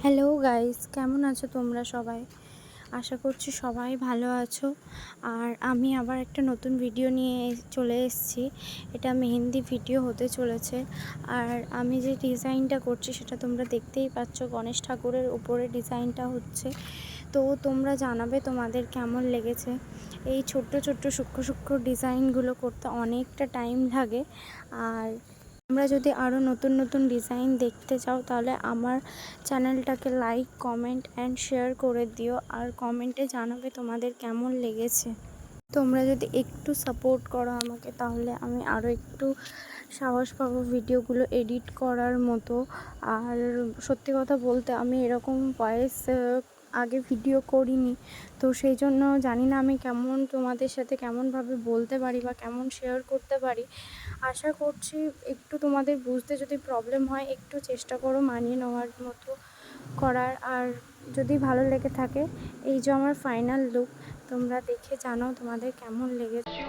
Hello guys, কেমন আছো তোমরা সবাই? আশা করছি সবাই ভালো আছো। আর আমি আবার একটা নতুন ভিডিও নিয়ে চলে এসেছি। এটা মেহেন্দি ভিডিও হতে চলেছে। আর আমি যে ডিজাইনটা করছি সেটা তোমরা দেখতেই পাচ্ছ, গণেশ ঠাকুরের উপরে ডিজাইনটা হচ্ছে। তো তোমরা জানাবে তোমাদের কেমন লেগেছে। এই ছোট্ট ছোট্ট সূক্ষ্ম সূক্ষ্ম ডিজাইনগুলো করতে অনেকটা টাইম লাগে। আর তোমরা যদি আরও নতুন নতুন ডিজাইন দেখতে চাও তাহলে আমার চ্যানেলটাকে লাইক, কমেন্ট অ্যান্ড শেয়ার করে দিও। আর কমেন্টে জানাবে তোমাদের কেমন লেগেছে। তোমরা যদি একটু সাপোর্ট করো আমাকে তাহলে আমি আরও একটু সাহস পাবো ভিডিওগুলো এডিট করার মতো। আর সত্যি কথা বলতে আমি এরকম ভয়েস আগে ভিডিও করিনি, তো সেই জন্য জানি না আমি কেমন তোমাদের সাথে কেমনভাবে বলতে পারি বা কেমন শেয়ার করতে পারি। আশা করছি একটু তোমাদের বুঝতে যদি প্রবলেম হয় একটু চেষ্টা করো মানিয়ে নেওয়ার মতো করার। আর যদি ভালো লেগে থাকে, এই যে আমার ফাইনাল লুক, তোমরা দেখে জানাও তোমাদের কেমন লেগেছে।